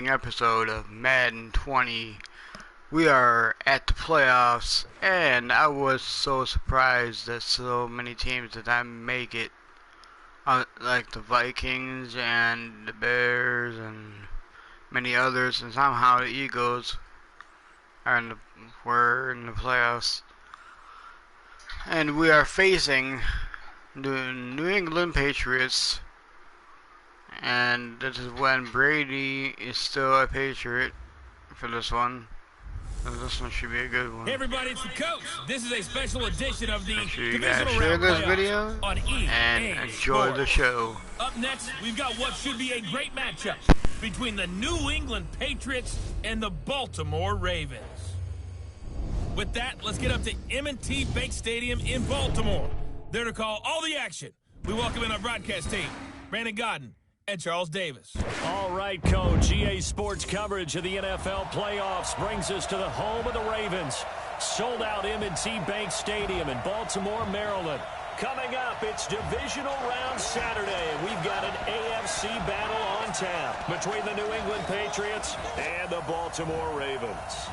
episode of Madden 20. We are at the playoffs, and I was so surprised that so many teams did not make it. Like the Vikings and the Bears and many others, and somehow the Eagles were in the playoffs. And we are facing the New England Patriots. And this is when Brady is still a Patriot for this one. So this one should be a good one. Hey everybody, it's the coach. This is a special edition of the Make sure you Divisional guys share Round this playoffs video on EA and enjoy Sports. the show. Up next, we've got what should be a great matchup between the New England Patriots and the Baltimore Ravens. With that, let's get up to M&T Bank Stadium in Baltimore. There to call all the action. We welcome in our broadcast team, Brandon Godden and Charles Davis. All right, Coach. EA Sports coverage of the NFL playoffs brings us to the home of the Ravens. Sold out M&T Bank Stadium in Baltimore, Maryland. Coming up, it's Divisional Round Saturday, and we've got an AFC battle on tap between the New England Patriots and the Baltimore Ravens.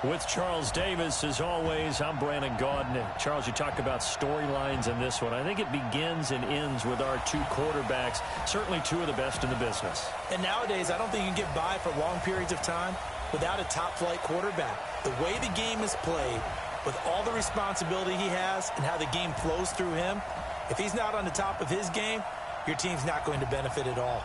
With Charles Davis, as always, I'm Brandon Gaudin. And Charles, you talk about storylines in this one. I think it begins and ends with our two quarterbacks, certainly two of the best in the business. And nowadays, I don't think you can get by for long periods of time without a top-flight quarterback. The way the game is played, with all the responsibility he has and how the game flows through him, if he's not on the top of his game, your team's not going to benefit at all.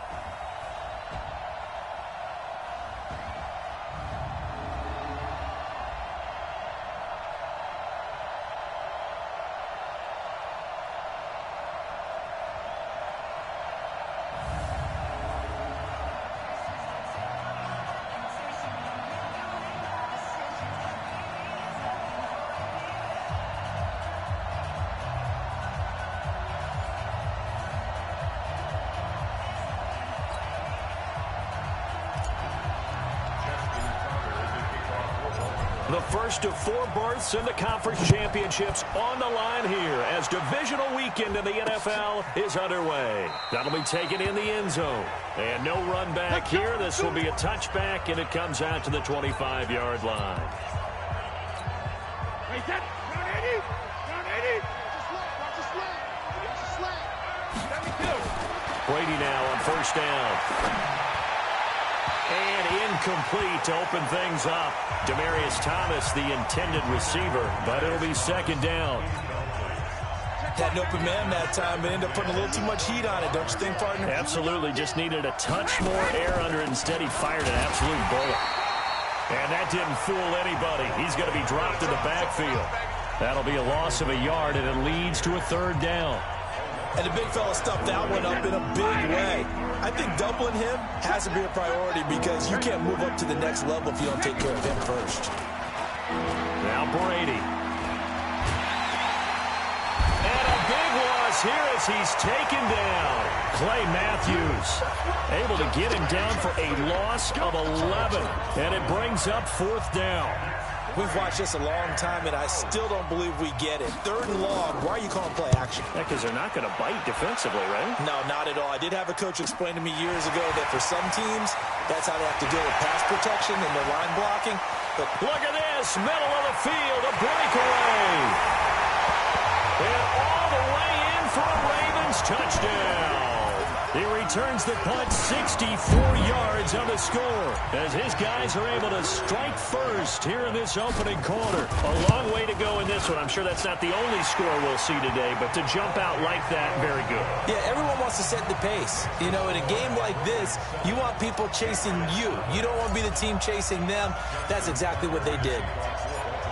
The first of four berths in the conference championships on the line here as divisional weekend in the NFL is underway. That'll be taken in the end zone. And no run back here. This will be a touchback, and it comes out to the 25-yard line. Brady now on first down. And incomplete to open things up. Demaryius Thomas, the intended receiver, but it'll be second down. Had an open man that time, but ended up putting a little too much heat on it, don't you think, partner? Absolutely, just needed a touch more air under it. Instead, he fired an absolute bullet. And that didn't fool anybody. He's going to be dropped in the backfield. That'll be a loss of a yard, and it leads to a third down. And the big fella stuffed that one up in a big way. I think doubling him has to be a priority because you can't move up to the next level if you don't take care of him first. Now Brady. And a big loss here as he's taken down. Clay Matthews able to get him down for a loss of 11. And it brings up fourth down. We've watched this a long time, and I still don't believe we get it. Third and long, why are you calling play action? Because they're not going to bite defensively, right? No, not at all. I did have a coach explain to me years ago that for some teams, that's how they have to deal with pass protection and their line blocking. But look at this, middle of the field, a breakaway. And all the way in for a Ravens touchdown. He returns the punt 64 yards on the score as his guys are able to strike first here in this opening quarter. A long way to go in this one. I'm sure that's not the only score we'll see today, but to jump out like that, very good. Yeah, everyone wants to set the pace. You know, in a game like this, you want people chasing you. You don't want to be the team chasing them. That's exactly what they did.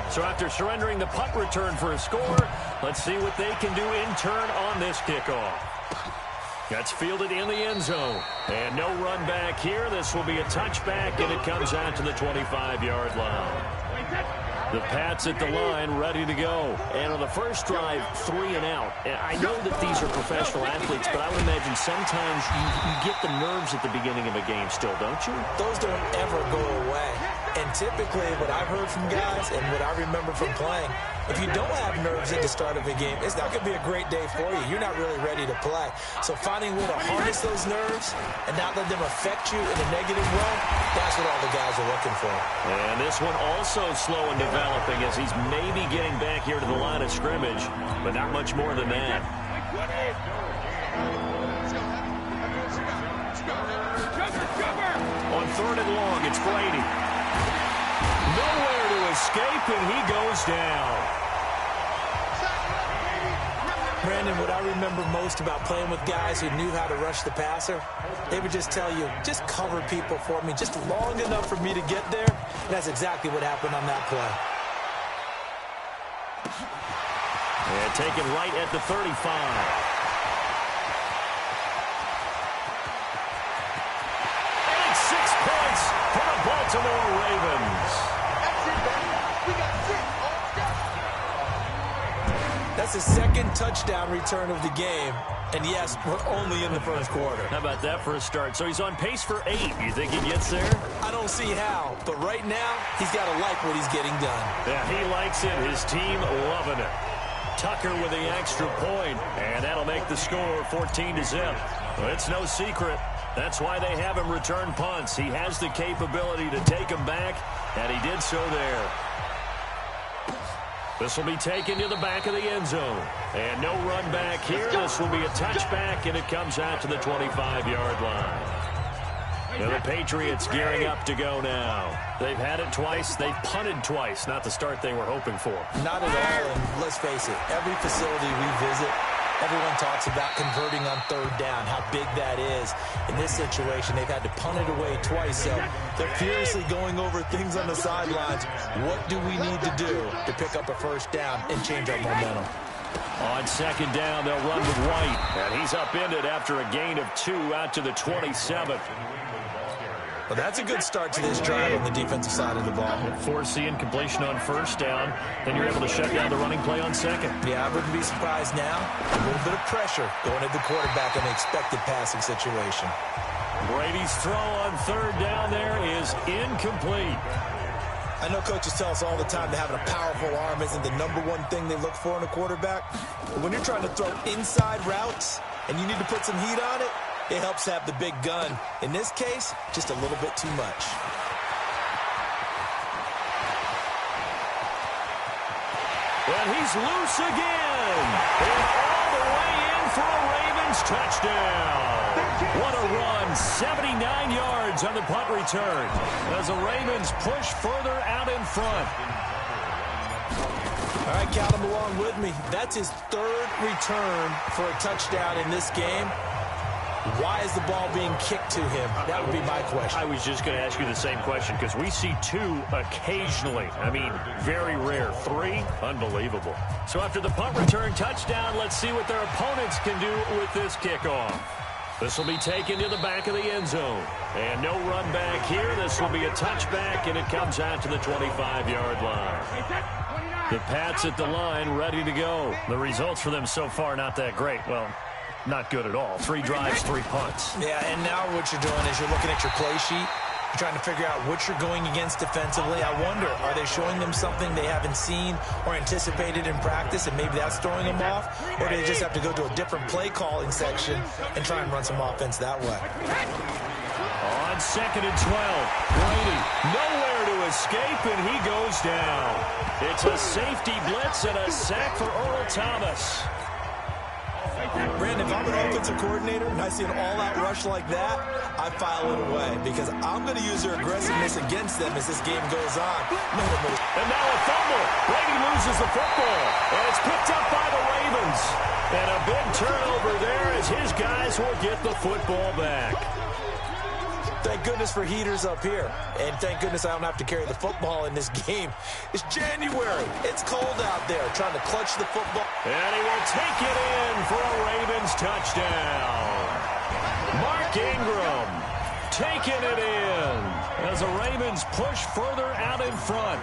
So after surrendering the punt return for a score, let's see what they can do in turn on this kickoff. That's fielded in the end zone. And no run back here. This will be a touchback, and it comes out to the 25-yard line. The Pats at the line, ready to go. And on the first drive, 3 and out. And I know that these are professional athletes, but I would imagine sometimes you get the nerves at the beginning of a game still, don't you? Those don't ever go away. And typically what I've heard from guys and what I remember from playing, if you don't have nerves at the start of a game, it's not going to be a great day for you. You're not really ready to play. So finding a way to harness those nerves and not let them affect you in a negative way, that's what all the guys are looking for. And this one also slow in developing as he's maybe getting back here to the line of scrimmage, but not much more than that. On 3rd and long, it's Brady. Nowhere to escape, and he goes down. Brandon, what I remember most about playing with guys who knew how to rush the passer, they would just tell you, just cover people for me, just long enough for me to get there. And that's exactly what happened on that play. And taken right at the 35. For the Baltimore Ravens. That's the second touchdown return of the game. And yes, we're only in the first quarter. How about that for a start? So he's on pace for 8. You think he gets there? I don't see how. But right now, he's got to like what he's getting done. Yeah, he likes it. His team loving it. Tucker with the extra point, and that'll make the score 14-0. Well, it's no secret. That's why they have him return punts. He has the capability to take them back, and he did so there. This will be taken to the back of the end zone. And no run back here. This will be a touchback, and it comes out to the 25-yard line. Now the Patriots gearing up to go now. They've had it twice. They've punted twice. Not the start they were hoping for. Not at all, and let's face it, every facility we visit, everyone talks about converting on 3rd down, how big that is. In this situation, they've had to punt it away twice, so they're furiously going over things on the sidelines. What do we need to do to pick up a 1st down and change our momentum? On 2nd down, they'll run with White, and he's upended after a gain of 2 out to the 27th. Well, that's a good start to this drive on the defensive side of the ball. Force the incompletion on 1st down, then you're able to shut down the running play on 2nd. Yeah, I wouldn't be surprised now. A little bit of pressure going at the quarterback in an expected passing situation. Brady's throw on 3rd down there is incomplete. I know coaches tell us all the time that having a powerful arm isn't the #1 thing they look for in a quarterback. But when you're trying to throw inside routes and you need to put some heat on it, it helps have the big gun. In this case, just a little bit too much. Well, he's loose again. And all the way in for a Ravens touchdown. What a run. 79 yards on the punt return as the Ravens push further out in front. All right, count him along with me. That's his 3rd return for a touchdown in this game. Why is the ball being kicked to him? That would be my question. I was just going to ask you the same question because we see 2 occasionally. I mean, very rare. 3, unbelievable. So after the punt return touchdown, let's see what their opponents can do with this kickoff. This will be taken to the back of the end zone. And no run back here. This will be a touchback, and it comes out to the 25-yard line. The Pats at the line, ready to go. The results for them so far, not that great. Well, not good at all. 3 drives, 3 punts. Yeah, and now what you're doing is you're looking at your play sheet. You're trying to figure out what you're going against defensively. I wonder, are they showing them something they haven't seen or anticipated in practice, and maybe that's throwing them off? Or do they just have to go to a different play calling section and try and run some offense that way? On 2nd and 12, Brady nowhere to escape, and he goes down. It's a safety blitz and a sack for Earl Thomas. Brandon, if I'm an offensive coordinator and I see an all-out rush like that, I file it away because I'm going to use their aggressiveness against them as this game goes on. And now a fumble. Brady loses the football, and it's picked up by the Ravens. And a big turnover there as his guys will get the football back. Thank goodness for heaters up here. And thank goodness I don't have to carry the football in this game. It's January. It's cold out there trying to clutch the football. And he will take it in for a Ravens touchdown. Mark Ingram taking it in as the Ravens push further out in front.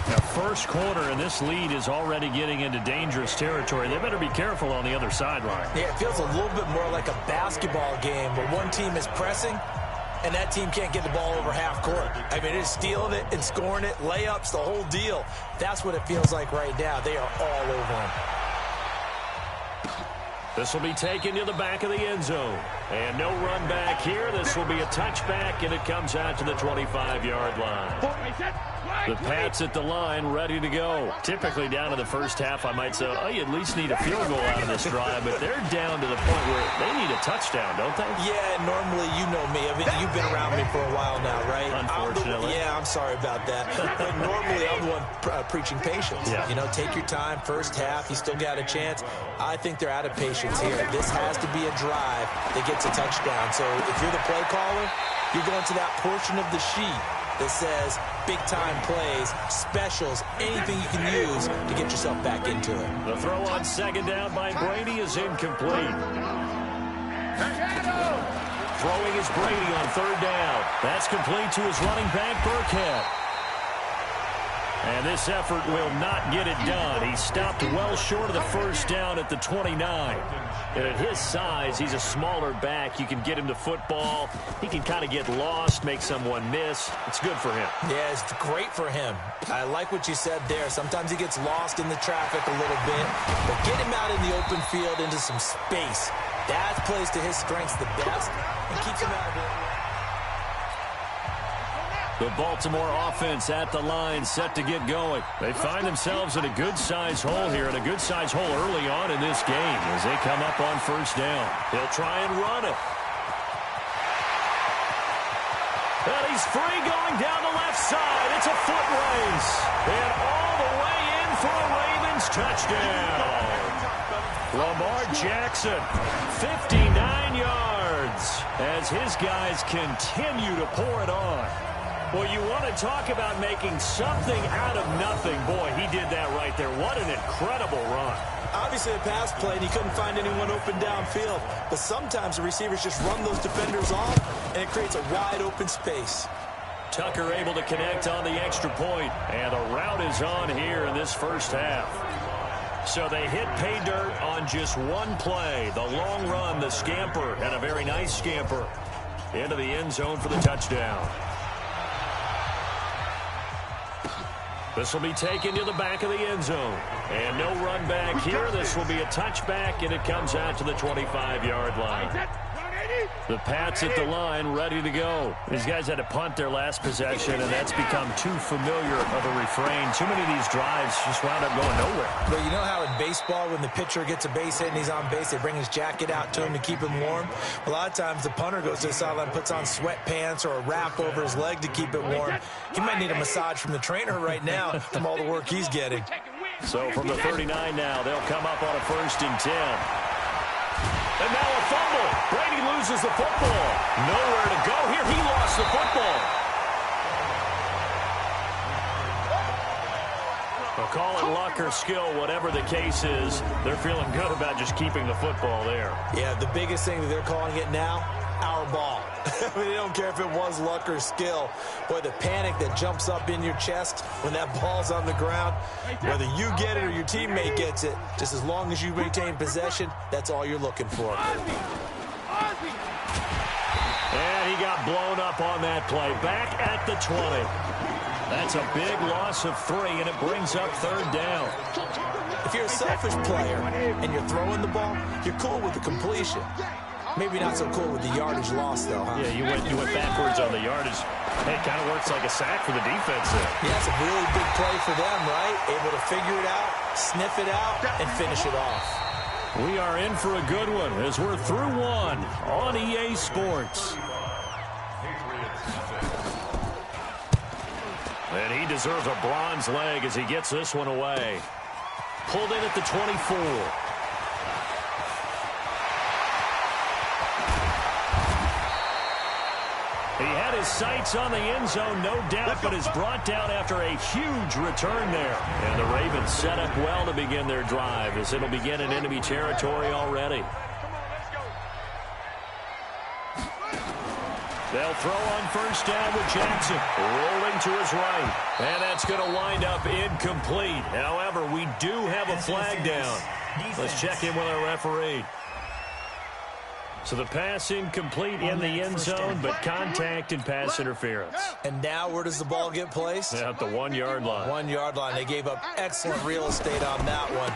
Now, first quarter, and this lead is already getting into dangerous territory. They better be careful on the other sideline. Yeah, it feels a little bit more like a basketball game where one team is pressing and that team can't get the ball over half court. I mean, it's stealing it and scoring it, layups, the whole deal. That's what it feels like right now. They are all over him. This will be taken to the back of the end zone. And no run back here. This will be a touchback, and it comes out to the 25-yard line. The Pats at the line, ready to go. Typically down to the first half, I might say, oh, you at least need a field goal out of this drive, but they're down to the point where they need a touchdown, don't they? Yeah, normally, you know me. I mean, you've been around me for a while now, right? Unfortunately. I'm sorry about that. But normally, I'm the one preaching patience. Yeah. You know, take your time, first half, you still got a chance. I think they're out of patience here. This has to be a drive that gets a touchdown. So if you're the play caller, you're going to that portion of the sheet that says big-time plays, specials, anything you can use to get yourself back into it. The throw on second down by Brady is incomplete. Throwing is Brady on third down. That's complete to his running back, Burkhead. And this effort will not get it done. He stopped well short of the first down at the 29. And at his size, he's a smaller back. You can get him to football. He can kind of get lost, make someone miss. It's good for him. Yeah, it's great for him. I like what you said there. Sometimes he gets lost in the traffic a little bit. But get him out in the open field into some space. That plays to his strengths the best and keeps him out of it. The Baltimore offense at the line, set to get going. They find themselves in a good-sized hole here, and a good-sized hole early on in this game as they come up on first down. He'll try and run it. And he's free going down the left side. It's a foot race. And all the way in for a Ravens touchdown. Lamar Jackson, 59 yards as his guys continue to pour it on. Well, you want to talk about making something out of nothing. Boy, he did that right there. What an incredible run. Obviously a pass play, and he couldn't find anyone open downfield. But sometimes the receivers just run those defenders off, and it creates a wide open space. Tucker able to connect on the extra point, and the route is on here in this first half. So they hit pay dirt on just one play. The long run, the scamper, and a very nice scamper into the end zone for the touchdown. This will be taken to the back of the end zone. And no run back here. This will be a touchback, and it comes out to the 25-yard line. The Pats at the line, ready to go. These guys had to punt their last possession, and that's become too familiar of a refrain. Too many of these drives just wound up going nowhere. But you know how in baseball, when the pitcher gets a base hit and he's on base, they bring his jacket out to him to keep him warm? A lot of times the punter goes to the sideline, puts on sweatpants or a wrap over his leg to keep it warm. He might need a massage from the trainer right now from all the work he's getting. So from the 39 now, they'll come up on a 1st and 10. And now a fumble. Brady loses the football. Nowhere to go here. He lost the football. Well, call it luck or skill, whatever the case is. They're feeling good about just keeping the football there. Yeah, the biggest thing that they're calling it now, our ball. I mean, they don't care if it was luck or skill. Boy, the panic that jumps up in your chest when that ball's on the ground, whether you get it or your teammate gets it, just as long as you retain possession, that's all you're looking for. And he got blown up on that play. Back at the 20. That's a big loss of 3, and it brings up 3rd down. If you're a selfish player and you're throwing the ball, you're cool with the completion. Maybe not so cool with the yardage loss, though, huh? Yeah, you went backwards on the yardage. Hey, it kind of works like a sack for the defense there. Yeah, it's a really big play for them, right? Able to figure it out, sniff it out, and finish it off. We are in for a good one as we're through one on EA Sports. And he deserves a bronze leg as he gets this one away. Pulled in at the 24. He had his sights on the end zone, no doubt, but is brought down after a huge return there. And the Ravens set up well to begin their drive as it'll begin in enemy territory already. They'll throw on 1st down with Jackson, rolling to his right. And that's going to wind up incomplete. However, we do have a flag down. Let's check in with our referee. So the pass incomplete in the end zone, but contact and pass interference. And now where does the ball get placed? At the 1-yard line. 1-yard line. They gave up excellent real estate on that one.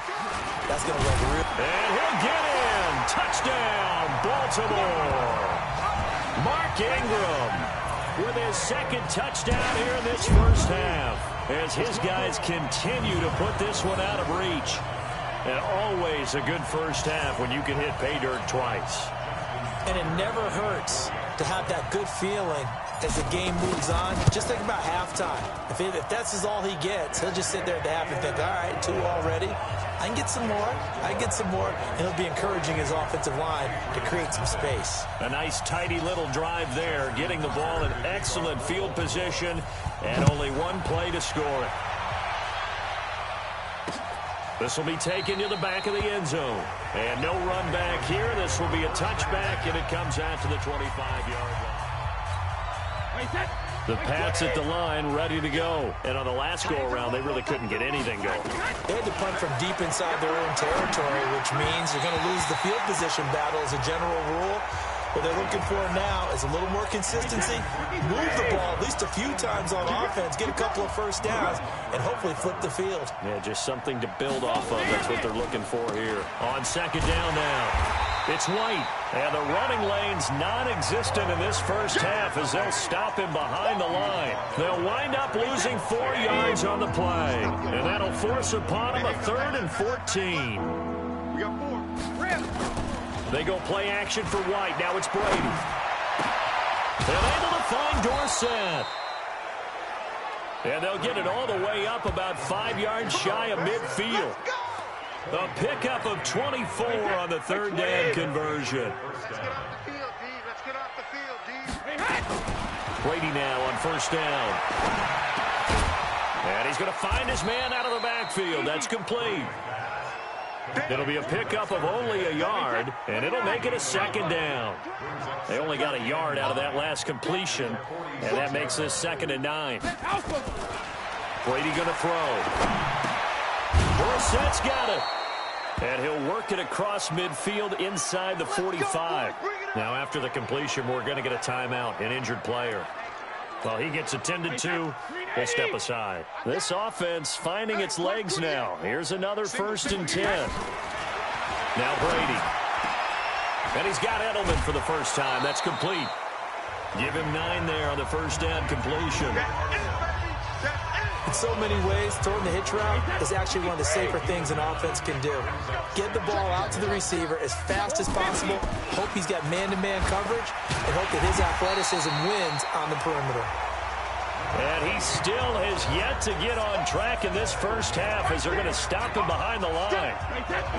That's going to look real. And he'll get in. Touchdown, Baltimore. Mark Ingram with his second touchdown here in this first half, as his guys continue to put this one out of reach. And always a good first half when you can hit pay dirt twice. And it never hurts to have that good feeling as the game moves on. Just think about halftime. If that's all he gets, he'll just sit there at the half and think, all right, 2 already. I can get some more. I can get some more. And he'll be encouraging his offensive line to create some space. A nice, tidy little drive there, getting the ball in excellent field position, and only one play to score it. This will be taken to the back of the end zone. And no run back here. This will be a touchback, and it comes out to the 25-yard line. The Pats at the line, ready to go. And on the last go-around, they really couldn't get anything going. They had to punt from deep inside their own territory, which means you're going to lose the field position battle as a general rule. What they're looking for now is a little more consistency, move the ball at least a few times on offense, get a couple of first downs, and hopefully flip the field. Yeah, just something to build off of. That's what they're looking for here. On second down now, it's White. And the running lane's non-existent in this first half as they'll stop him behind the line. They'll wind up losing 4 yards on the play. And that'll force upon him a 3rd and 14. We got 4. They go play action for White. Now it's Brady. They're able to find Dorsett. And they'll get it all the way up about 5 yards shy of midfield. A pickup of 24 on the 3rd down conversion. Let's get off the field, D. Let's get off the field, D. Brady now on first down. And he's going to find his man out of the backfield. That's complete. It'll be a pickup of only a yard, and it'll make it a 2nd down. They only got a yard out of that last completion, and that makes this 2nd and 9. Brady going to throw. Dorsett's got it. And he'll work it across midfield inside the 45. Now, after the completion, we're going to get a timeout, an injured player. Well, he gets attended to. We'll step aside. This offense finding its legs now. Here's another 1st and 10. Now Brady. And he's got Edelman for the first time. That's complete. Give him 9 there on the first down completion. In so many ways, throwing the hitch route is actually one of the safer things an offense can do. Get the ball out to the receiver as fast as possible, hope he's got man-to-man coverage, and hope that his athleticism wins on the perimeter. And he still has yet to get on track in this first half as they're going to stop him behind the line.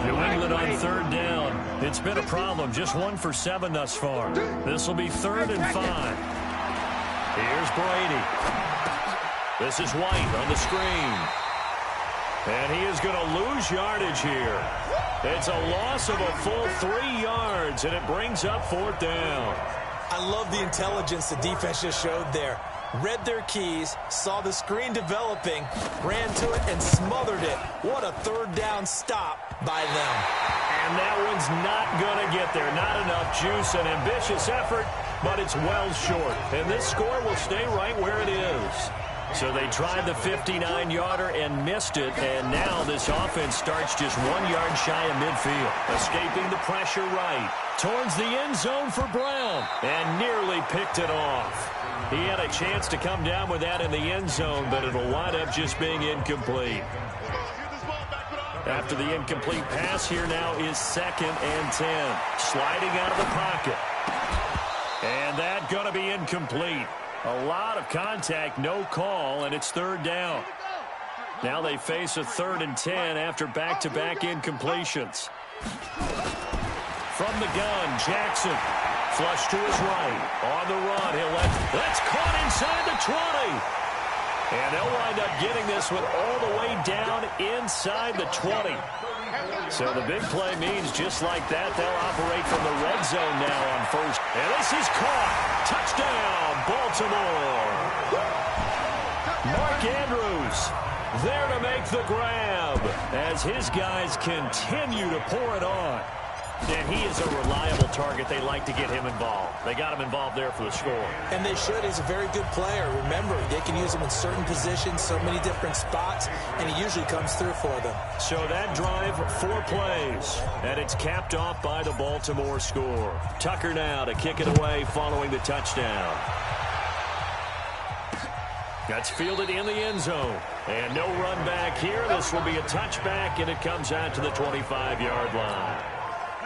New England on 3rd down. It's been a problem, just 1 for 7 thus far. This will be 3rd and 5. Here's Brady. This is White on the screen. And he is going to lose yardage here. It's a loss of a full 3 yards, and it brings up 4th down. I love the intelligence the defense just showed there. Read their keys, saw the screen developing, ran to it, and smothered it. What a 3rd down stop by them. And that one's not going to get there. Not enough juice, an ambitious effort, but it's well short. And this score will stay right where it is. So they tried the 59-yarder and missed it, and now this offense starts just 1 yard shy of midfield. Escaping the pressure right. Towards the end zone for Brown, and nearly picked it off. He had a chance to come down with that in the end zone, but it'll wind up just being incomplete. After the incomplete pass, here now is 2nd and 10. Sliding out of the pocket. And that going to be incomplete. A lot of contact, no call, and it's 3rd down. Now they face a 3rd and 10 after back-to-back incompletions. From the gun, Jackson. Flush to his right. On the run, that's caught inside the 20. And they'll wind up getting this one all the way down inside the 20. So the big play means just like that, they'll operate from the red zone now on first. And this is caught. Touchdown, Baltimore. Mark Andrews there to make the grab as his guys continue to pour it on. And he is a reliable target. They like to get him involved. They got him involved there for the score. And they should. He's a very good player. Remember, they can use him in certain positions, so many different spots, and he usually comes through for them. So that drive, 4 plays, and it's capped off by the Baltimore score. Tucker now to kick it away following the touchdown. That's fielded in the end zone. And no run back here. This will be a touchback, and it comes out to the 25-yard line.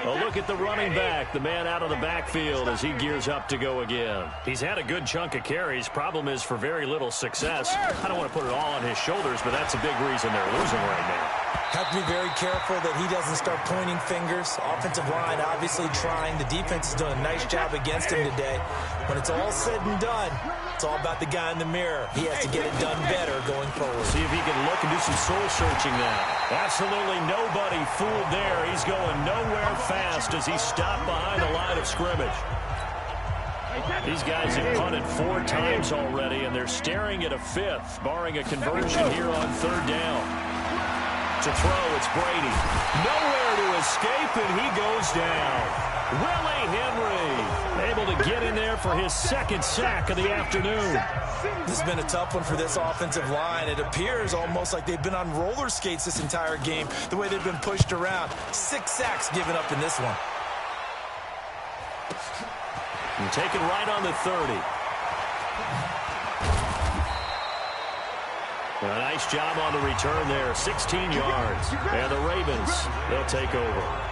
A look at the running back, the man out of the backfield as he gears up to go again. He's had a good chunk of carries. Problem is for very little success. I don't want to put it all on his shoulders, but that's a big reason they're losing right now. Have to be very careful that he doesn't start pointing fingers. Offensive line obviously trying. The defense has done a nice job against him today. When it's all said and done, it's all about the guy in the mirror. He has to get it done better going forward. See if he can look and do some soul searching now. Absolutely nobody fooled there. He's going nowhere fast as he stopped behind the line of scrimmage. These guys have punted 4 times already, and they're staring at a 5th, barring a conversion here on 3rd down. To throw, it's Brady. Nowhere to escape, and he goes down. Willie Henry able to get in there for his 2nd sack of the afternoon. This has been a tough one for this offensive line. It appears almost like they've been on roller skates this entire game, the way they've been pushed around. 6 sacks given up in this one. And taken right on the 30. A nice job on the return there, 16 yards. And the Ravens, they'll take over.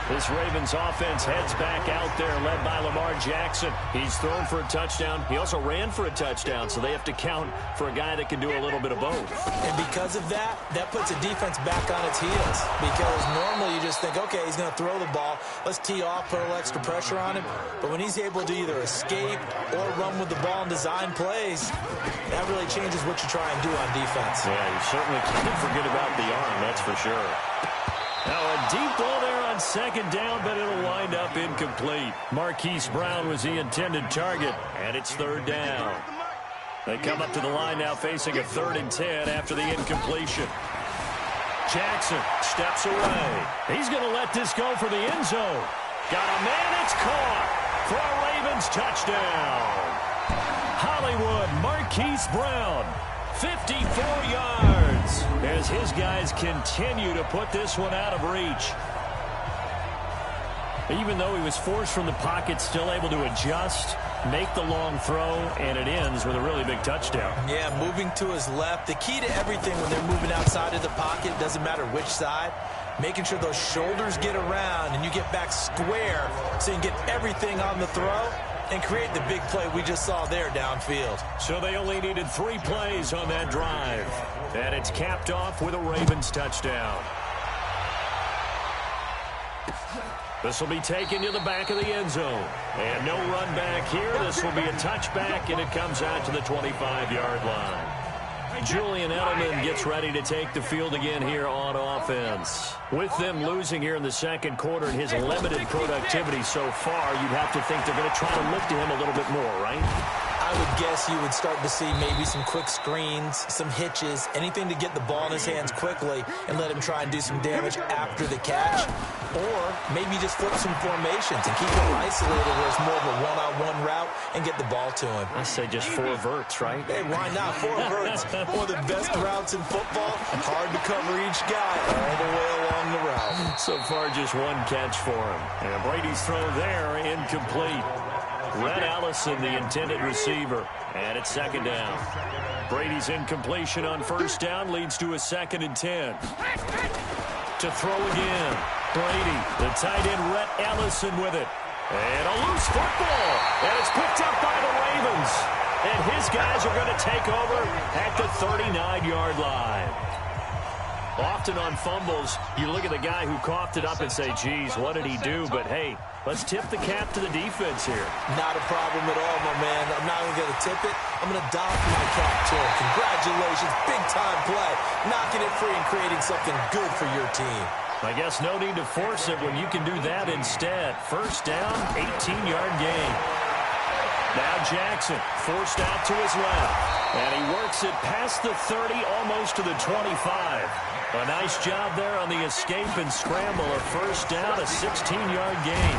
This Ravens offense heads back out there, led by Lamar Jackson. He's thrown for a touchdown. He also ran for a touchdown, so they have to count for a guy that can do a little bit of both. And because of that, that puts a defense back on its heels. Because normally you just think, okay, he's going to throw the ball. Let's tee off, put a little extra pressure on him. But when he's able to either escape or run with the ball and design plays, that really changes what you try and do on defense. Yeah, you certainly can't forget about the arm, that's for sure. Now a deep ball there on 2nd down, but it'll wind up incomplete. Marquise Brown was the intended target, and it's 3rd down. They come up to the line now facing a 3rd and 10 after the incompletion. Jackson steps away. He's going to let this go for the end zone. Got a man, it's caught for a Ravens touchdown. Hollywood Marquise Brown, 54 yards, as his guys continue to put this one out of reach. Even though he was forced from the pocket, still able to adjust, make the long throw, and it ends with a really big touchdown. Yeah, moving to his left. The key to everything when they're moving outside of the pocket, doesn't matter which side, making sure those shoulders get around and you get back square so you can get everything on the throw and create the big play we just saw there downfield. So they only needed 3 plays on that drive. And it's capped off with a Ravens touchdown. This will be taken to the back of the end zone. And no run back here. This will be a touchback, and it comes out to the 25-yard line. Julian Edelman gets ready to take the field again here on offense. With them losing here in the 2nd quarter and his limited productivity so far, you'd have to think they're going to try to look to him a little bit more, right? I would guess you would start to see maybe some quick screens, some hitches, anything to get the ball in his hands quickly and let him try and do some damage after the catch. Or maybe just flip some formations and keep him isolated where it's more of a one-on-one route and get the ball to him. I say just 4 verts, right? Hey, why not? 4 verts. One of the best routes in football. Hard to cover each guy all the way along the route. So far, just 1 catch for him. And Brady's throw there, incomplete. Red Allison, the intended receiver. And it's 2nd down. Brady's incompletion on 1st down leads to a 2nd and 10. To throw again. Brady, the tight end, Rhett Ellison with it. And a loose football. And it's picked up by the Ravens. And his guys are going to take over at the 39-yard line. Often on fumbles, you look at the guy who coughed it up and say, geez, what did he do? But, hey, let's tip the cap to the defense here. Not a problem at all, my man. I'm not even going to tip it. I'm going to doff my cap to him. Congratulations. Big-time play. Knocking it free and creating something good for your team. I guess no need to force it when you can do that instead. 1st down, 18-yard gain. Now Jackson forced out to his left. And he works it past the 30, almost to the 25. A nice job there on the escape and scramble. A first down, a 16-yard gain.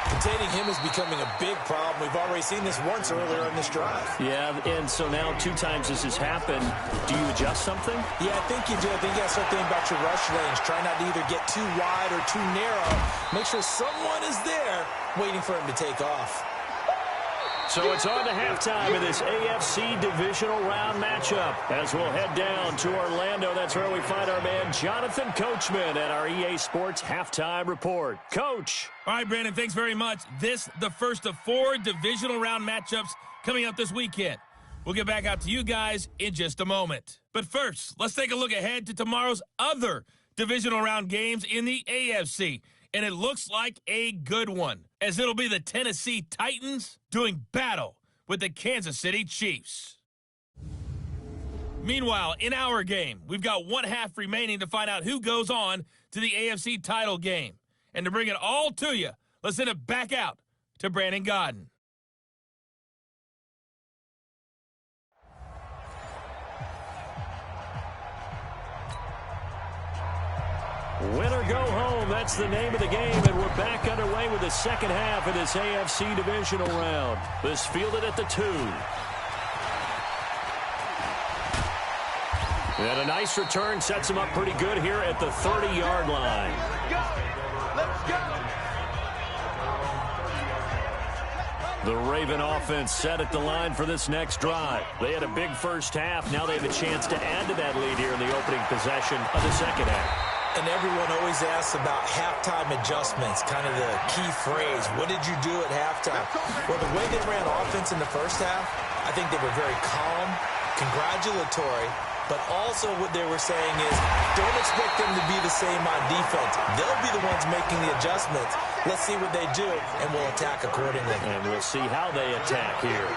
Containing him is becoming a big problem. We've already seen this once earlier in this drive. Yeah, and so now 2 times this has happened. Do you adjust something? Yeah, I think you do. I think you got to start thinking about your rush lanes. Try not to either get too wide or too narrow. Make sure someone is there waiting for him to take off. So it's on to halftime in this AFC divisional round matchup. As we'll head down to Orlando, that's where we find our man Jonathan Coachman at our EA Sports Halftime Report. Coach. All right, Brandon, thanks very much. This, the first of 4 divisional round matchups coming up this weekend. We'll get back out to you guys in just a moment. But first, let's take a look ahead to tomorrow's other divisional round games in the AFC. And it looks like a good one, as it'll be the Tennessee Titans doing battle with the Kansas City Chiefs. Meanwhile, in our game, we've got 1 half remaining to find out who goes on to the AFC title game. And to bring it all to you, let's send it back out to Brandon Godden. Win or go home, that's the name of the game, and we're back underway with the second half of this AFC divisional round. This fielded at the 2. And a nice return sets him up pretty good here at the 30-yard line. Let's go. The Raven offense set at the line for this next drive. They had a big first half. Now they have a chance to add to that lead here in the opening possession of the second half. And everyone always asks about halftime adjustments, kind of the key phrase. What did you do at halftime? Well, the way they ran offense in the first half, I think they were very calm, congratulatory, but also what they were saying is don't expect them to be the same on defense. They'll be the ones making the adjustments. Let's see what they do, and we'll attack accordingly. And we'll see how they attack here.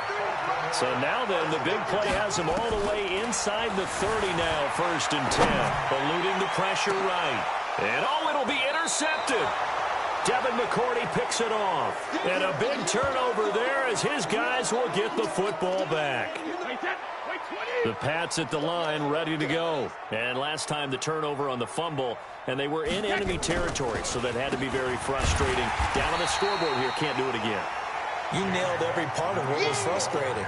So now then, the big play has him all the way inside the 30 now, 1st and 10. Eluding the pressure right. And it'll be intercepted. Devin McCourty picks it off. And a big turnover there as his guys will get the football back. The Pats at the line, ready to go. And last time the turnover on the fumble, and they were in enemy territory, so that had to be very frustrating. Down on the scoreboard here, can't do it again. You nailed every part of what was frustrating.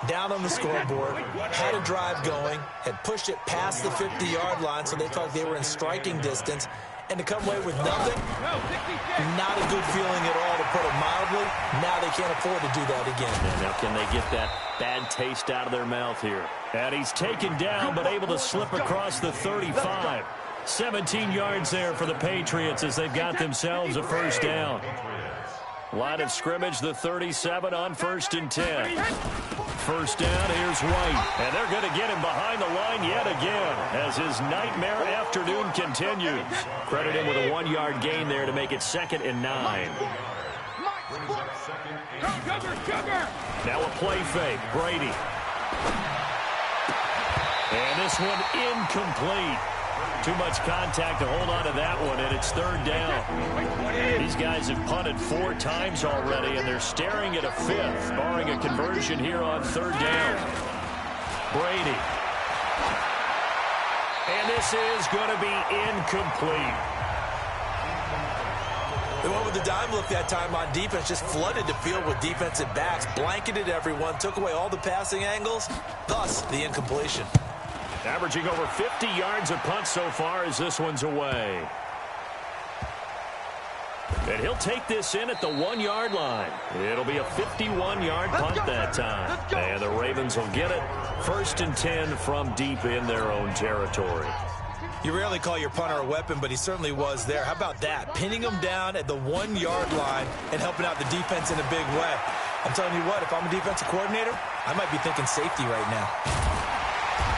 Down on the scoreboard, had a drive going, had pushed it past the 50-yard line, so they felt they were in striking distance. And to come away with nothing, not a good feeling at all, to put it mildly. Now they can't afford to do that again. And now can they get that bad taste out of their mouth here? And he's taken down, but able to slip across the 35. 17 yards there for the Patriots as they've got themselves a first down. Line of scrimmage, the 37 on 1st and 10. First down, here's White. And they're going to get him behind the line yet again as his nightmare afternoon continues. Credit him with a 1-yard gain there to make it 2nd and 9. Now a play fake, Brady. And this one incomplete. Too much contact to hold on to that one, and it's 3rd down. These guys have punted 4 times already, and they're staring at a 5th, barring a conversion here on 3rd down. Brady. And this is going to be incomplete. They went with the dime look that time on defense, just flooded the field with defensive backs, blanketed everyone, took away all the passing angles, thus the incompletion. Averaging over 50 yards a punt so far as this one's away. And he'll take this in at the 1-yard line. It'll be a 51-yard punt that time. And the Ravens will get it. 1st and 10 from deep in their own territory. You rarely call your punter a weapon, but he certainly was there. How about that? Pinning him down at the 1-yard line and helping out the defense in a big way. I'm telling you what, if I'm a defensive coordinator, I might be thinking safety right now.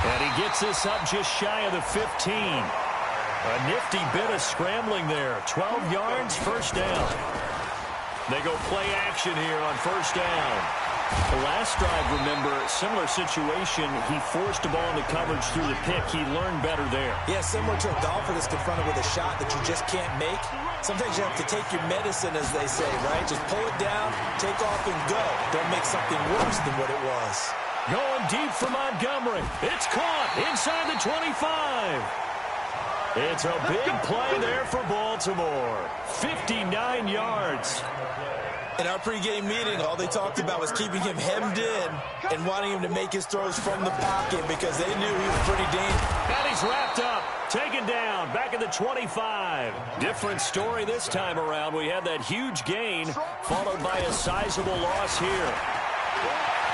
And he gets this up just shy of the 15. A nifty bit of scrambling there. 12 yards, 1st down. They go play action here on 1st down. The last drive, remember, similar situation. He forced the ball into coverage through the pick. He learned better there. Yeah, similar to a golfer that's confronted with a shot that you just can't make. Sometimes you have to take your medicine, as they say, right? Just pull it down, take off, and go. Don't make something worse than what it was. Going deep for Montgomery. It's caught inside the 25. It's a big play there for Baltimore. 59 yards. In our pregame meeting, all they talked about was keeping him hemmed in and wanting him to make his throws from the pocket because they knew he was pretty dangerous. And he's wrapped up, taken down, back at the 25. Different story this time around. We had that huge gain, followed by a sizable loss here.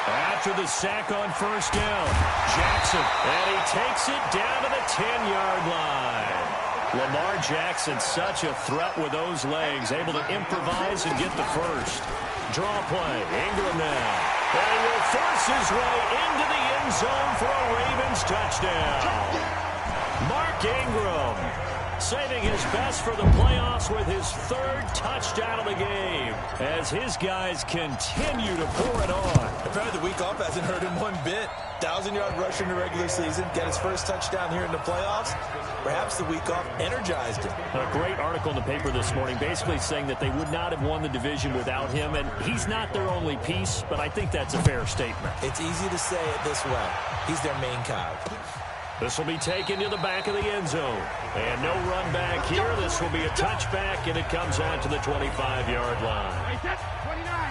After the sack on first down, Jackson, and he takes it down to the 10-yard line. Lamar Jackson, such a threat with those legs, able to improvise and get the first. Draw play, Ingram now. And he will force his way into the end zone for a Ravens touchdown. Mark Ingram saving his best for the playoffs with his third touchdown of the game as his guys continue to pour it on. Apparently the week off hasn't hurt him one bit. 1,000-yard rusher in the regular season, get his first touchdown here in the playoffs. Perhaps the week off energized him. A great article in the paper this morning basically saying that they would not have won the division without him, and he's not their only piece, but I think that's a fair statement. It's easy to say it this way. He's their main cog. This will be taken to the back of the end zone. And no run back here. This will be a touchback, and it comes out to the 25-yard line.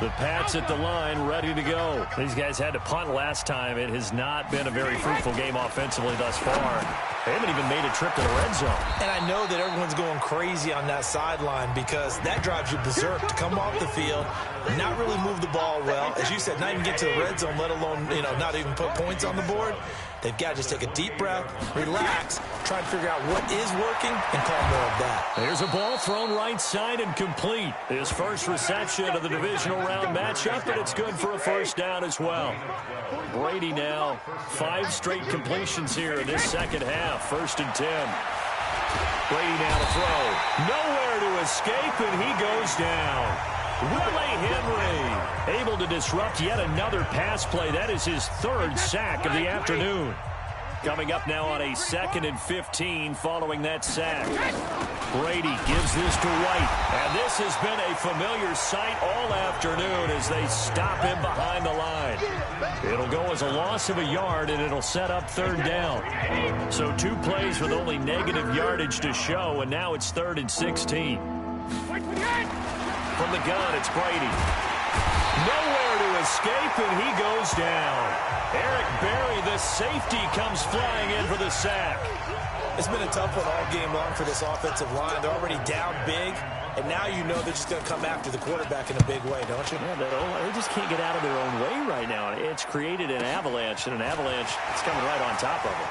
The Pats at the line, ready to go. These guys had to punt last time. It has not been a very fruitful game offensively thus far. They haven't even made a trip to the red zone. And I know that everyone's going crazy on that sideline because that drives you berserk to come off the field, not really move the ball well. As you said, not even get to the red zone, let alone, not even put points on the board. They've got to just take a deep breath, relax, try to figure out what is working, and call more of that. There's a ball thrown right side and complete. His first reception of the divisional round matchup, but it's good for a first down as well. Brady now, 5 straight completions here in this second half. 1st and 10. Brady now to throw. Nowhere to escape, and he goes down. Willie Henry able to disrupt yet another pass play. That is his 3rd sack of the afternoon. Coming up now on a 2nd and 15 following that sack. Brady gives this to White. And this has been a familiar sight all afternoon as they stop him behind the line. It'll go as a loss of a yard, and it'll set up 3rd down. So 2 plays with only negative yardage to show, and now it's 3rd and 16. From the gun, it's Brady. Nowhere to escape, and he goes down. Eric Berry, the safety, comes flying in for the sack. It's been a tough one all game long for this offensive line. They're already down big, and now you know they're just going to come after the quarterback in a big way, don't you? Yeah, they just can't get out of their own way right now. It's created an avalanche, and an avalanche is coming right on top of them.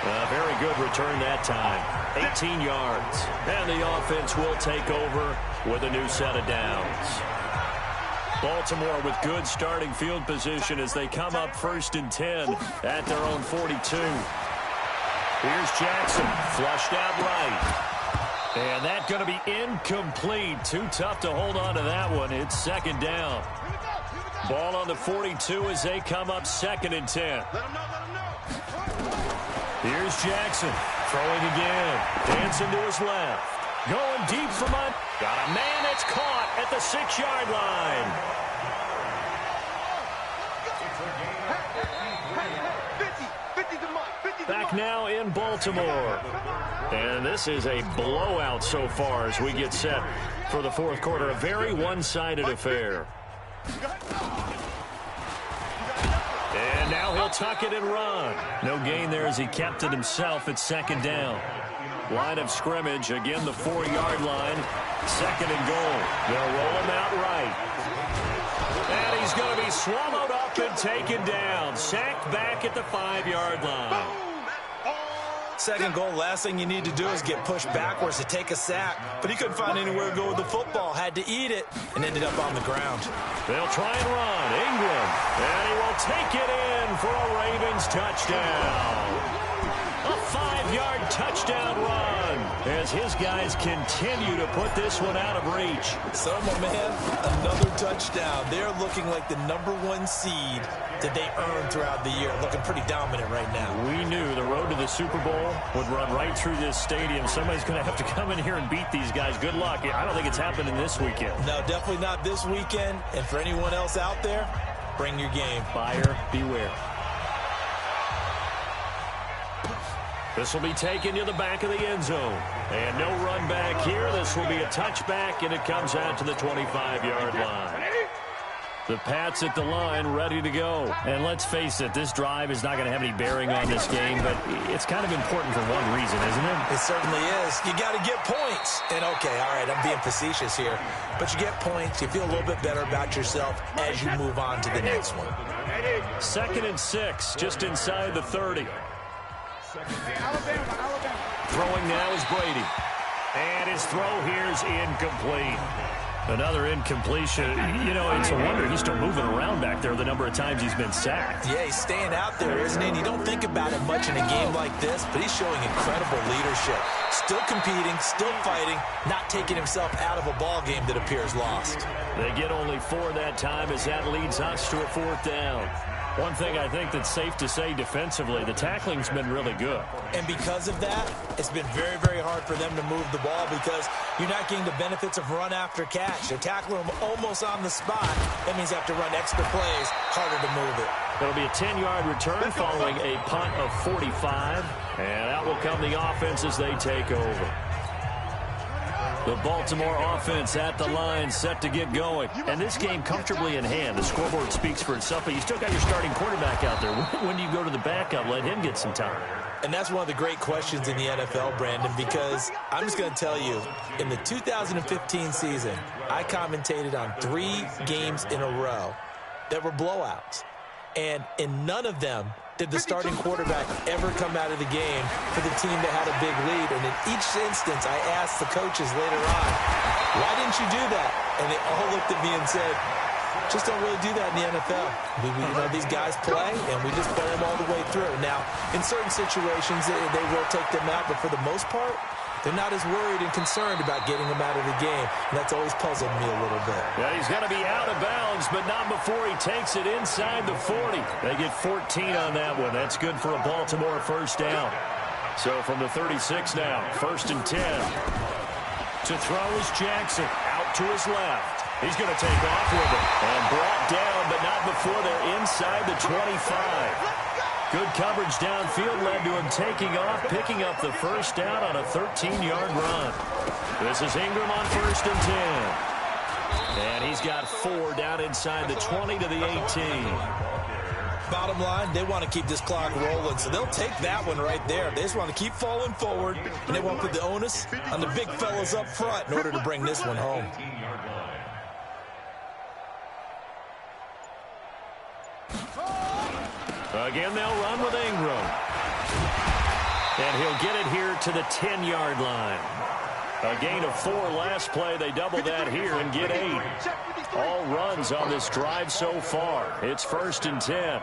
A very good return that time. 18 yards. And the offense will take over with a new set of downs. Baltimore with good starting field position as they come up 1st and 10 at their own 42. Here's Jackson, flushed out right. And that's going to be incomplete. Too tough to hold on to that one. It's 2nd down. Ball on the 42 as they come up 2nd and 10. Here's Jackson, throwing again, dancing to his left, going deep for mud. Got a man that's caught at the 6-yard line. Back now in Baltimore. And this is a blowout so far as we get set for the 4th quarter. A very one-sided affair. And now he'll tuck it and run. No gain there as he kept it himself at 2nd down. Line of scrimmage, again the 4-yard line. 2nd and goal. They'll roll him out right. And he's going to be swallowed up and taken down. Sacked back at the 5-yard line. 2nd goal, last thing you need to do is get pushed backwards to take a sack. But he couldn't find anywhere to go with the football. Had to eat it and ended up on the ground. They'll try and run. Ingram. And he will take it in for a Ravens touchdown. A 5-yard touchdown run as his guys continue to put this one out of reach. So, my man, another touchdown. They're looking like the #1 seed that they earned throughout the year. Looking pretty dominant right now. We knew the road to the Super Bowl would run right through this stadium. Somebody's going to have to come in here and beat these guys. Good luck. I don't think it's happening this weekend. No, definitely not this weekend. And for anyone else out there, bring your game. Buyer beware. This will be taken to the back of the end zone. And no run back here. This will be a touchback, and it comes out to the 25-yard line. The Pats at the line, ready to go. And let's face it, this drive is not going to have any bearing on this game, but it's kind of important for one reason, isn't it? It certainly is. You got to get points. And, okay, all right, I'm being facetious here. But you get points, you feel a little bit better about yourself as you move on to the next one. 2nd and 6, just inside the 30. Throwing now is Brady. And his throw here is incomplete. Another incompletion. You know, it's a wonder he's still moving around back there the number of times he's been sacked. Yeah, he's staying out there, isn't he? And you don't think about it much in a game like this, but he's showing incredible leadership. Still competing, still fighting, not taking himself out of a ball game that appears lost. They get only 4 that time as that leads us to a 4th down. One thing I think that's safe to say defensively, the tackling's been really good. And because of that, it's been very, very hard for them to move the ball because you're not getting the benefits of run after catch. They're tackling them almost on the spot. That means they have to run extra plays, harder to move it. It'll be a 10-yard return following a punt of 45. And out will come the offense as they take over. The Baltimore offense at the line, set to get going. And this game comfortably in hand. The scoreboard speaks for itself, but you still got your starting quarterback out there. When do you go to the backup? Let him get some time. And that's one of the great questions in the NFL, Brandon, because I'm just going to tell you, in the 2015 season, I commentated on 3 games in a row that were blowouts. And in none of them did the starting quarterback ever come out of the game for the team that had a big lead. And in each instance, I asked the coaches later on, why didn't you do that? And they all looked at me and said, just don't really do that in the NFL. You know, these guys play, and we just play them all the way through. Now, in certain situations, they will take them out, but for the most part, they're not as worried and concerned about getting him out of the game. And that's always puzzled me a little bit. Yeah, he's going to be out of bounds, but not before he takes it inside the 40. They get 14 on that one. That's good for a Baltimore 1st down. So from the 36 now, 1st and 10. To throw is Jackson. Out to his left. He's going to take off with it. And brought down, but not before they're inside the 25. Good coverage downfield led to him taking off, picking up the 1st down on a 13-yard run. This is Ingram on 1st and 10. And he's got 4 down inside the 20 to the 18. Bottom line, they want to keep this clock rolling, so they'll take that one right there. They just want to keep falling forward, and they want to put the onus on the big fellas up front in order to bring this one home. Again, they'll run with Ingram. And he'll get it here to the 10-yard line. A gain of 4 last play. They double that here and get 8. All runs on this drive so far. It's 1st and 10.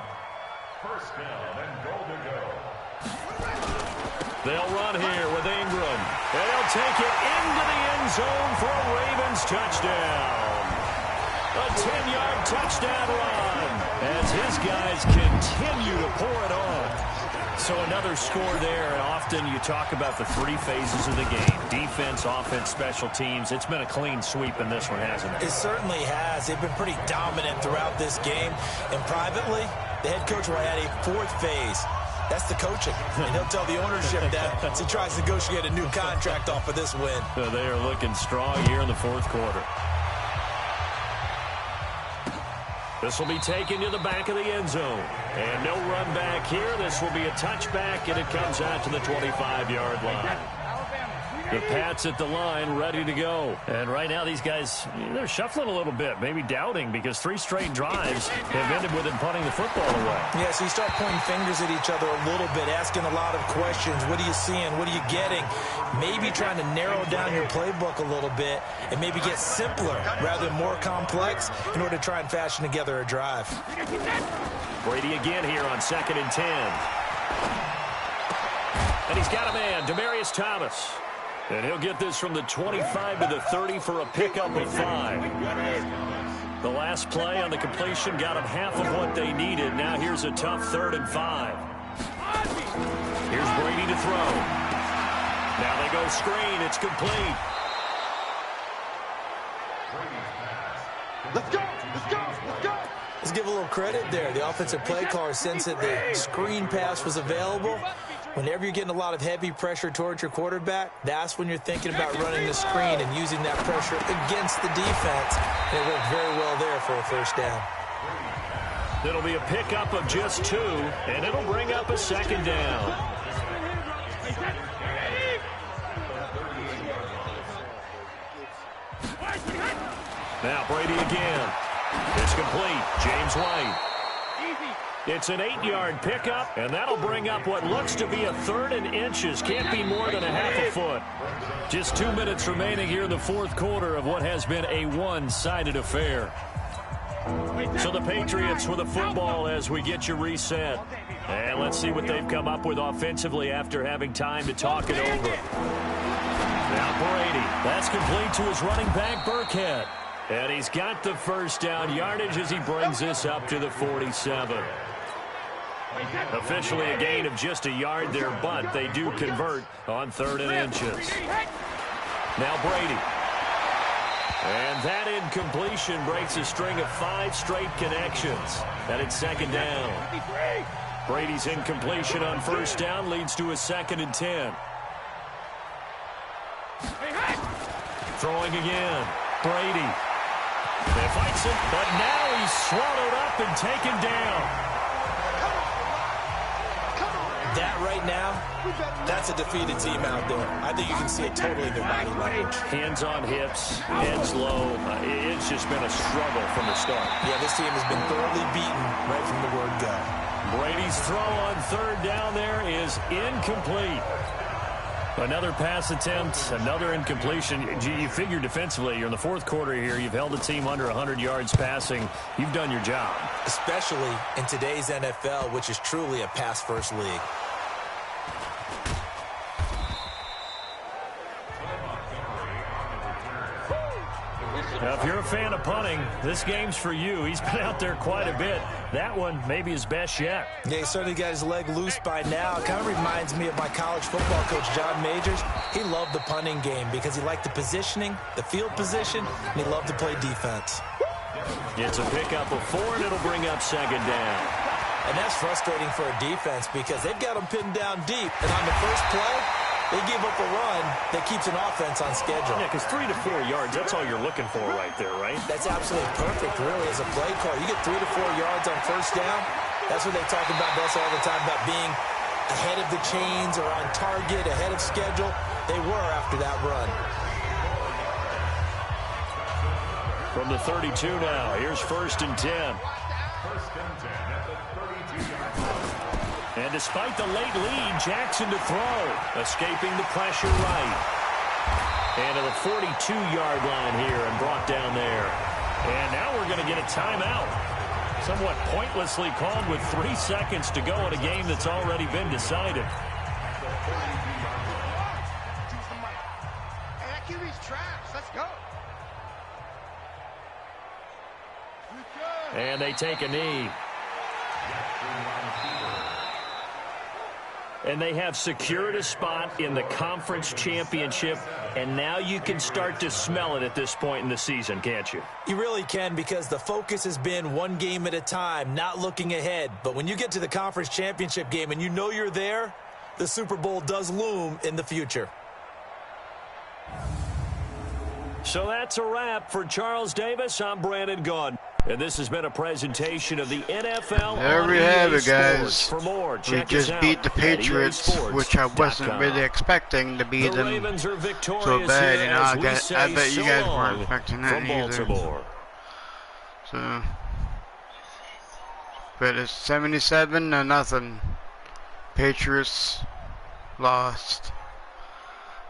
They'll run here with Ingram. And they'll take it into the end zone for a Ravens touchdown. A 10-yard touchdown run as his guys continue to pour it on. So another score there, and often you talk about the 3 phases of the game. Defense, offense, special teams. It's been a clean sweep in this one, hasn't it? It certainly has. They've been pretty dominant throughout this game. And privately, the head coach will add a 4th phase. That's the coaching. And he'll tell the ownership that as he tries to negotiate a new contract off of this win. So they are looking strong here in the 4th quarter. This will be taken to the back of the end zone. And no run back here. This will be a touchback, and it comes out to the 25-yard line. The Pats at the line, ready to go. And right now, these guys, they're shuffling a little bit, maybe doubting, because 3 straight drives have ended with him punting the football away. Yeah, so you start pointing fingers at each other a little bit, asking a lot of questions. What are you seeing? What are you getting? Maybe trying to narrow down your playbook a little bit and maybe get simpler rather than more complex in order to try and fashion together a drive. Brady again here on 2nd and 10. And he's got a man, Demaryius Thomas. And he'll get this from the 25 to the 30 for a pickup of 5. The last play on the completion got them half of what they needed. Now here's a tough 3rd and 5. Here's Brady to throw. Now they go screen. It's complete. Let's go! Let's go! Let's go! Let's give a little credit there. The offensive play caller sensed that the screen pass was available. Whenever you're getting a lot of heavy pressure towards your quarterback, that's when you're thinking about running the screen and using that pressure against the defense. And it worked very well there for a first down. It'll be a pickup of just 2, and it'll bring up a second down. Now Brady again. It's complete. James White. It's an 8-yard pickup, and that'll bring up what looks to be a 3rd and inches. Can't be more than a half a foot. Just 2 minutes remaining here in the fourth quarter of what has been a one-sided affair. So the Patriots with the football as we get you reset. And let's see what they've come up with offensively after having time to talk it over. Now Brady. That's complete to his running back, Burkhead. And he's got the first down yardage as he brings this up to the 47. Officially a gain of just a yard there, but they do convert on 3rd and inches. Now Brady. And that incompletion breaks a string of 5 straight connections. And it's 2nd down. Brady's incompletion on first down leads to a 2nd and 10. Throwing again. Brady. They fights it, but now he's swallowed up and taken down. That right now, that's a defeated team out there. I think you can see it totally in their body language. Hands on hips, heads low. It's just been a struggle from the start. Yeah, this team has been thoroughly beaten right from the word go. Brady's throw on 3rd down there is incomplete. Another pass attempt, another incompletion. You figure defensively, you're in the fourth quarter here. You've held the team under 100 yards passing. You've done your job. Especially in today's NFL, which is truly a pass-first league. Now, if you're a fan of punting, this game's for you. He's been out there quite a bit. That one maybe his best yet. Yeah, he certainly got his leg loose by now. It kind of reminds me of my college football coach, John Majors. He loved the punting game because he liked the positioning, the field position, and he loved to play defense. It's a pickup of 4, and it'll bring up 2nd down. And that's frustrating for a defense because they've got them pinned down deep. And on the first play, they give up a run that keeps an offense on schedule. Yeah, because 3 to 4 yards, that's all you're looking for right there, right? That's absolutely perfect, really, as a play call. You get 3 to 4 yards on first down. That's what they talk about us all the time, about being ahead of the chains or on target, ahead of schedule. They were after that run. From the 32 now, here's 1st and 10. And despite the late lead, Jackson to throw, escaping the pressure right. And to the 42-yard line here and brought down there. And now we're going to get a timeout. Somewhat pointlessly called with 3 seconds to go in a game that's already been decided. Let's go. And they take a knee. And they have secured a spot in the conference championship, and now you can start to smell it at this point in the season, can't you? You really can, because the focus has been one game at a time, not looking ahead. But when you get to the conference championship game and you know you're there, the Super Bowl does loom in the future. So that's a wrap for Charles Davis. I'm Brandon Gaudin. And this has been a presentation of the NFL. There we have it, guys. For more, we just beat the Patriots, which I wasn't really expecting to beat them so bad. You know, I bet you guys weren't expecting that either. So, but it's 77-0. Patriots lost.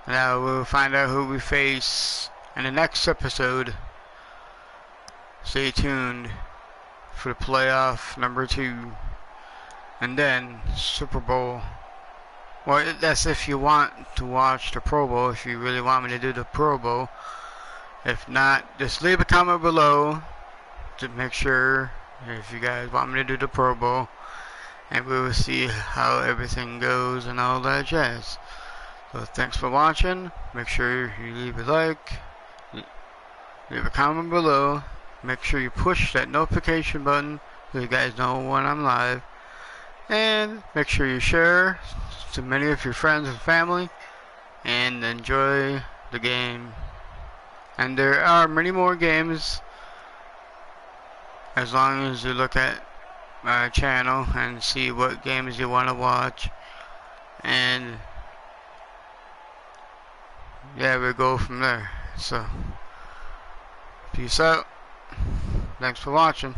Now we'll find out who we face in the next episode. Stay tuned for the playoff number 2, and then Super Bowl. Well, that's if you want to watch the Pro Bowl, if you really want me to do the Pro Bowl. If not, just leave a comment below to make sure if you guys want me to do the Pro Bowl, and we will see how everything goes and all that jazz. So thanks for watching. Make sure you leave a like, leave a comment below. Make sure you push that notification button so you guys know when I'm live. And make sure you share, to many of your friends and family and enjoy the game. And there are many more games as long as you look at my channel and see what games you want to watch. And yeah, we go from there. So peace out. Thanks for watching.